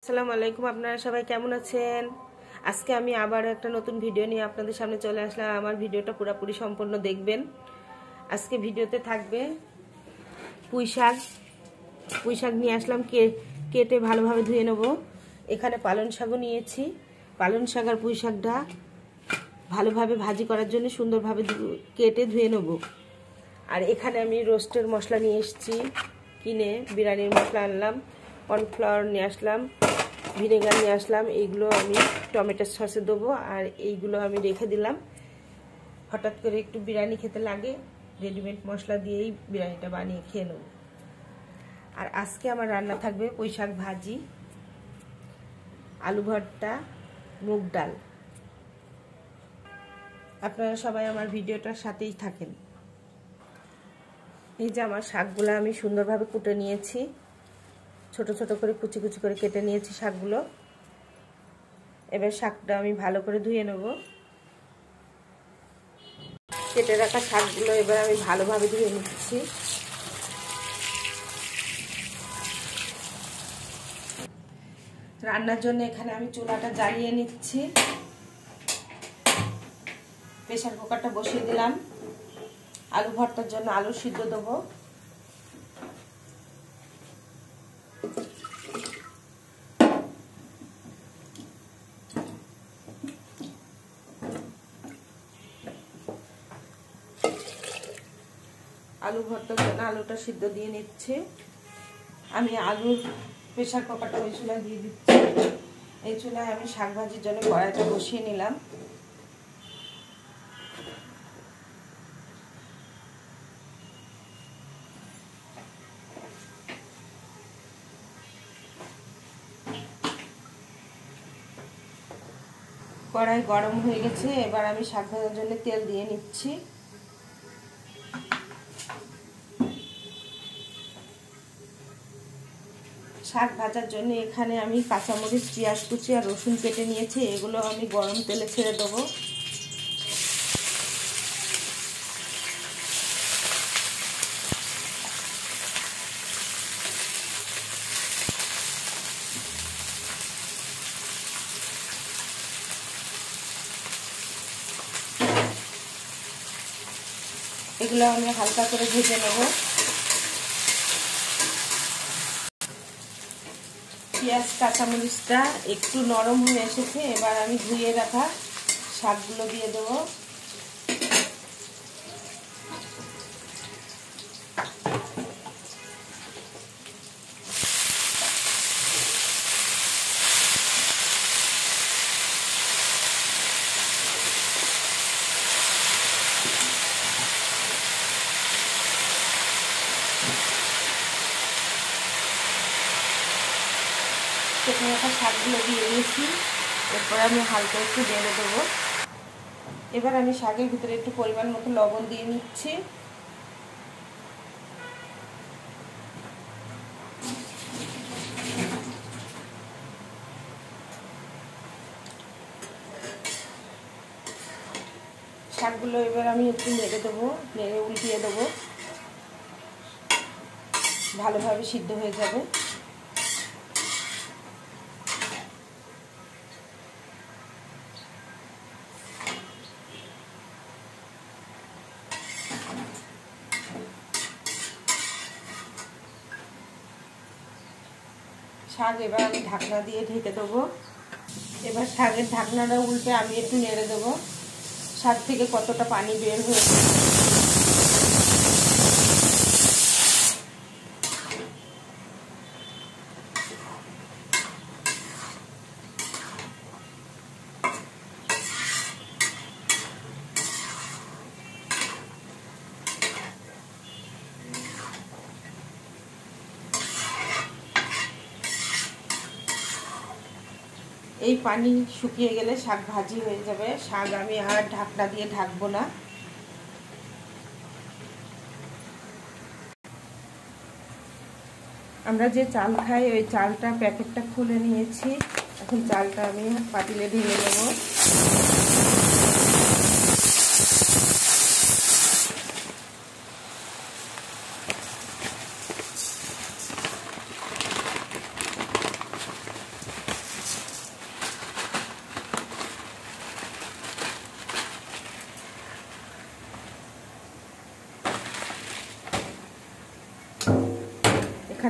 আসসালামু আলাইকুম। আপনারা সবাই কেমন আছেন? আজকে আমি আবার একটা নতুন ভিডিও নিয়ে আপনাদের সামনে চলে আসলাম। আমার ভিডিওটা পুরোপুরি সম্পূর্ণ দেখবেন। আজকে ভিডিওতে থাকবে পুঁই শাক নিয়ে আসলাম, কেটে ভালোভাবে ধুয়ে নেব। এখানে পালং শাকও নিয়েছি। পালং শাক আর পুঁই শাকটা ভালোভাবে ভাজি করার জন্য সুন্দরভাবে কেটে ধুয়ে নেব। আর এখানে আমি রোস্টের মশলা নিয়ে এসেছি, কিনে বিরিয়ানির মশলা আনলাম, কর্নফ্লাওয়ার নিয়ে আসলাম, ভিনেগার নিয়ে আসলাম। এইগুলো আমি টমেটো সসে দেবো, আর এইগুলো আমি রেখে দিলাম। হঠাৎ করে একটু বিরিয়ানি খেতে লাগে, রেডিমেড মশলা দিয়েই বিরিয়ানিটা বানিয়ে খেয়ে নেব। আর আজকে আমার রান্না থাকবে পুঁই শাক ভাজি, আলু ভর্তা, মুগ ডাল। আপনারা সবাই আমার ভিডিওটার সাথেই থাকেন। এই যে আমার শাকগুলো আমি সুন্দরভাবে কুটে নিয়েছি, ছোট ছোট করে কুচি কুচি করে কেটে নিয়েছি শাকগুলো। এবার শাকটা আমি ভালো করে ধুয়ে নেব। কেটে রাখা শাকগুলো এবার আমি ভালোভাবে ধুয়ে নিচ্ছি। রান্নার জন্য এখানে আমি চুলাটা জ্বালিয়ে নিচ্ছি। প্রেসার কুকারটা বসিয়ে দিলাম। আলু ভর্তার জন্য আলু সিদ্ধ দেবো। আলু ভর্তার জন্য আলুটা সিদ্ধ দিয়ে নিচ্ছে। আমি আলুর প্রেসার কুকারটা ওই চুলায় দিয়ে দিচ্ছি। এই চুলায় আমি শাক ভাজির জন্য কড়াইটা বসিয়ে নিলাম। কড়াই গরম হয়ে গেছে, এবার আমি শাক ভাজার জন্য তেল দিয়ে নিচ্ছি। শাক ভাজার জন্য এখানে আমি কাঁচামরিচ, পেঁয়াজ কুচি আর রসুন কেটে নিয়েছি। এগুলো আমি গরম তেলে ছেড়ে দেবো। এগুলো আমি হালকা করে ভেজে নেব। পেঁয়াজ কাঁচামরিচটা একটু নরম হয়ে এসেছে, এবার আমি ধুয়ে রাখা শাকগুলো দিয়ে দেবো। কেটে রাখা শাকগুলো দিয়ে দিয়েছি। এরপর আমি হালকা একটু ঢেলে দেবো। এবার আমি শাকের ভিতরে একটু পরিমাণ মতো লবণ দিয়ে নিচ্ছি। শাকগুলো এবার আমি একটু নেড়ে দেবো, নেড়ে উল্টিয়ে দেবো, ভালোভাবে সিদ্ধ হয়ে যাবে। শাক এবার আমি ঢাকনা দিয়ে ঢেকে দেবো। এবার শাকের ঢাকনাটা উল্টে আমি একটু নেড়ে দেবো। শাক থেকে কতটা পানি বের হয়েছে। এই পানি শুকিয়ে গেলে শাক ভাজি হয়ে যাবে। শাক আমি আর ঢাকনা দিয়ে ঢাকবো না। আমরা যে চাল খাই ওই চালটা প্যাকেটটা খুলে নিয়েছি। এখন চালটা আমি পাতিলে ঢেলে নেব।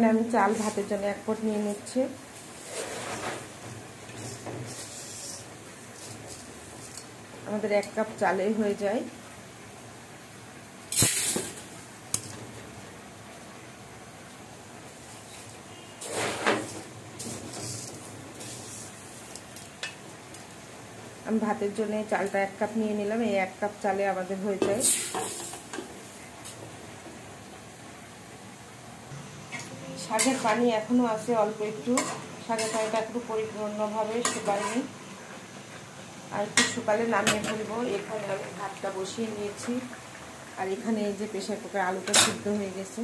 এখানে আমি চাল ভাতের জন্য 1 পট নিয়ে নিচ্ছি। আমাদের 1 কাপ চালে হয়ে যায়। আমি ভাতের জন্য চালটা 1 কাপ নিয়ে নিলাম। এই 1 কাপ চালে আমাদের হয়ে যায়। শাকের পানি এখনো আছে অল্প একটু, শাকের পানিটা একটু পরিপূর্ণভাবে শুকায়নি, আর একটু শুকালে নামিয়ে ফেলবো। এখানে আমি ভাতটা বসিয়ে নিয়েছি, আর এখানে এই যে প্রেসার কুকার আলুটা সিদ্ধ হয়ে গেছে।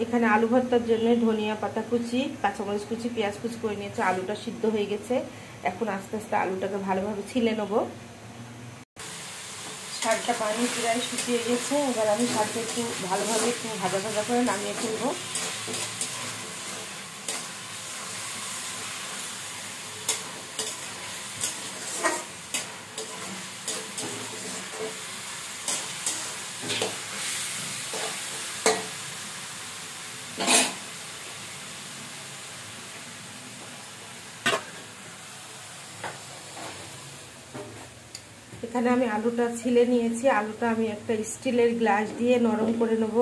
এখানে আলু ভর্তার জন্য ধনিয়া পাতা কুচি, কাঁচামরিচ কুচি, পেঁয়াজ কুচি করে নিয়েছি। আলুটা সিদ্ধ হয়ে গেছে। এখন আস্তে আস্তে আলুটাকে ভালোভাবে ছিলে নেব। শাকটা পানি প্রায় শুকিয়ে গেছে। এবার আমি শাকটা একটু ভালোভাবে একটু ভাজা ভাজা করে নামিয়ে ফেলবো। এখানে আমি আলুটা ছিলে নিয়েছি। আলুটা আমি একটা স্টিলের গ্লাস দিয়ে নরম করে নেব।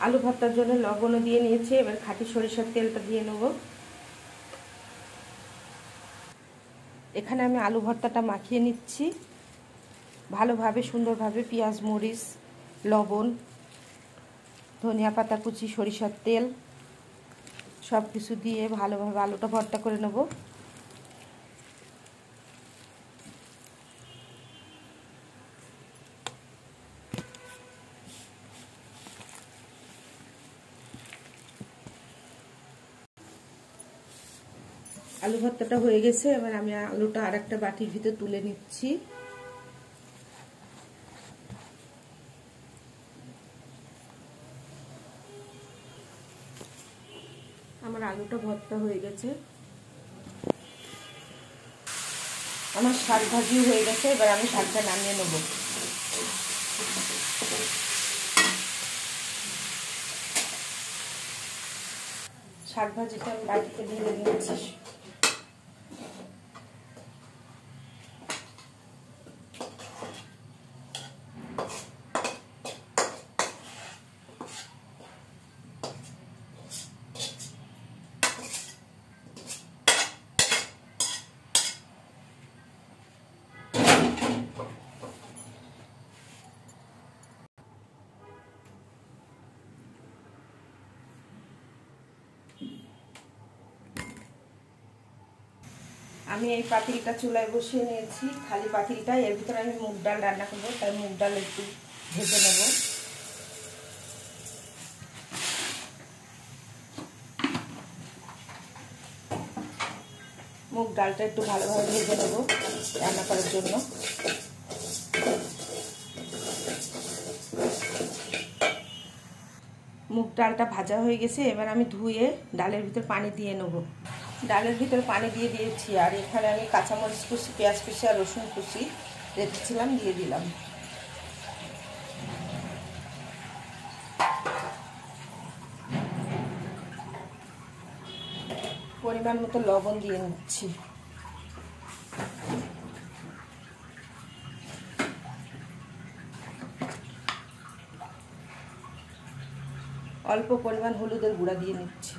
আলু ভর্তার জন্য লবণও দিয়ে নিয়েছি। এবার খাঁটি সরিষার তেলটা দিয়ে নেব। এখানে আমি আলু ভর্তাটা মাখিয়ে নিচ্ছি ভালোভাবে, সুন্দরভাবে। পেঁয়াজ, মরিচ, লবণ, ধনিয়া পাতা কুচি, সরিষার তেল সব কিছু দিয়ে ভালোভাবে আলুটা ভর্তা করে নেব। আলু ভর্তাটা হয়ে গেছে। এবার আমি আলুটা আরেকটা বাটির ভিতর তুলে নিচ্ছি। আমার আলুটা ভর্তা হয়ে গেছে। আমার শাক ভাজিও হয়ে গেছে। এবার আমি শাকটা নামিয়ে নেব। শাক ভাজিটা আমি বাটিতে ঢেলে নিচ্ছি। আমি এই পাতিলটা চুলায় বসিয়ে নিয়েছি, খালি পাতিলটা। এর ভিতরে আমি মুগ ডাল রান্না করবো, তাই মুগ ডাল একটু ভেজে নেব। মুগ ডালটা একটু ভালোভাবে ভেজে নেব রান্না করার জন্য। মুগ ডালটা ভাজা হয়ে গেছে। এবার আমি ধুয়ে ডালের ভিতর পানি দিয়ে নেব। ডালের ভিতর পানি দিয়ে দিয়েছি, আর এখানে আমি কাঁচামরিচ কুচি, পেঁয়াজ কুচি আর রসুন কুচি রেখেছিলাম দিয়ে দিলাম। পরিমাণ মতো লবণ দিয়ে নিচ্ছি। অল্প পরিমাণ হলুদের গুঁড়া দিয়ে নিচ্ছি।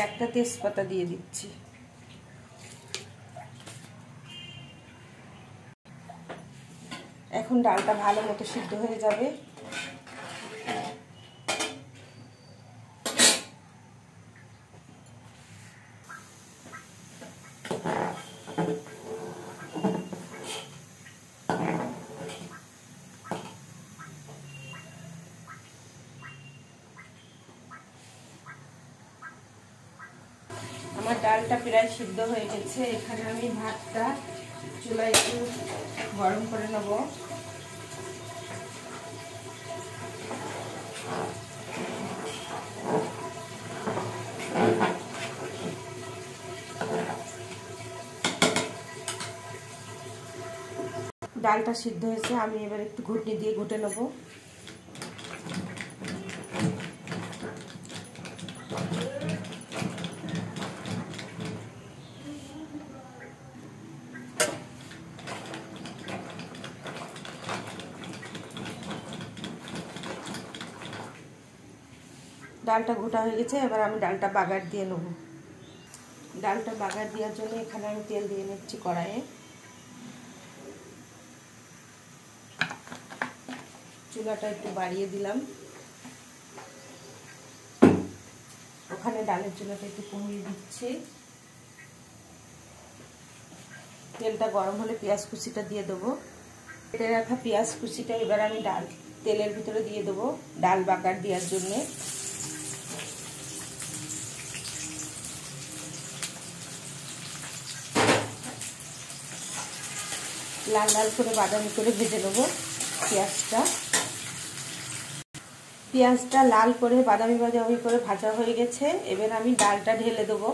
একটা তেজপাতা দিয়ে দিচ্ছি। এখন ডালটা ভালো মতো সিদ্ধ হয়ে যাবে। আমার ডালটা প্রায় সিদ্ধ হয়ে গেছে। এখানে আমি ভাতটা চুলায় একটু গরম করে নেব। ডালটা সিদ্ধ হয়েছে, আমি এবার একটু ঘুটনি দিয়ে ঘুটে নেব। ডালটা ঘোটা হয়ে গেছে, এবার আমি ডালটা বাগার দিয়ে নেব। ডালটা বাগার দেওয়ার জন্য এখানে আমি তেল দিয়ে নিচ্ছি কড়াইয়ে। চুলাটা একটু বাড়িয়ে দিলাম। ওখানে ডালের চুলাটা একটু কমিয়ে দিচ্ছি। তেলটা গরম হলে পেঁয়াজ কুচিটা দিয়ে দেবো। কেটে রাখা পেঁয়াজ কুচিটা এবার আমি তেলের ভিতরে দিয়ে দেবো ডাল বাগার দেওয়ার জন্যে। লাল লাল করে বাদামি করে ভেজে নেবো পেঁয়াজটা। পেঁয়াজটা লাল করে বাদামি বাদামি করে ভাজা হয়ে গেছে, এবার আমি ডালটা ঢেলে দেবো।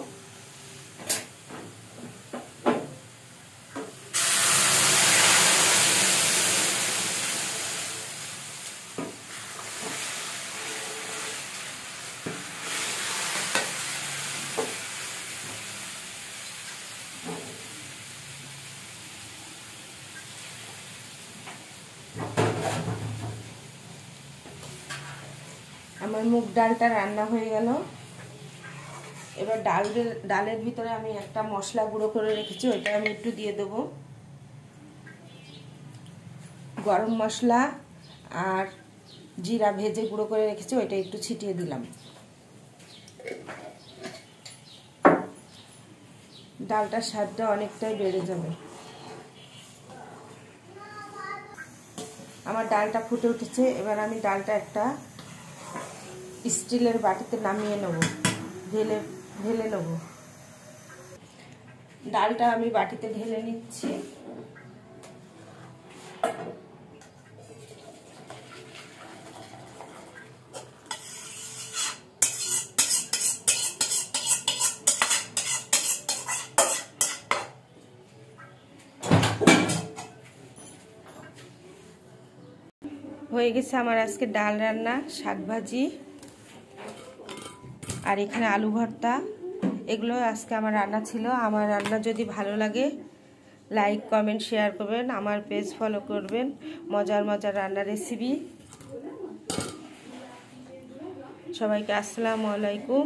আমার মুগ ডালটা রান্না হয়ে গেল। এবার ডালের ভিতরে আমি একটা মশলা গুঁড়ো করে রেখেছি, ওইটা আমি একটু দিয়ে দেবো। গরম মশলা আর জিরা ভেজে গুঁড়ো করে রেখেছি, ওইটা একটু ছিটিয়ে দিলাম। ডালটার স্বাদটা অনেকটাই বেড়ে যাবে। আমার ডালটা ফুটে উঠেছে, এবার আমি ডালটা একটা স্টিলের বাটিতে নামিয়ে নেব, ঢেলে নেব। ডালটা আমি বাটিতে ঢেলে নিচ্ছি। হয়ে গেছে আমার আজকে ডাল রান্না, শাক ভাজি আর এখানে আলু ভর্তা। এগুলো আজকে আমার রান্না ছিল। আমার রান্না যদি ভালো লাগে লাইক কমেন্ট শেয়ার করবেন, আমার পেজ ফলো করবেন। মজার মজার রান্নার রেসিপি। সবাইকে আসসালামু আলাইকুম।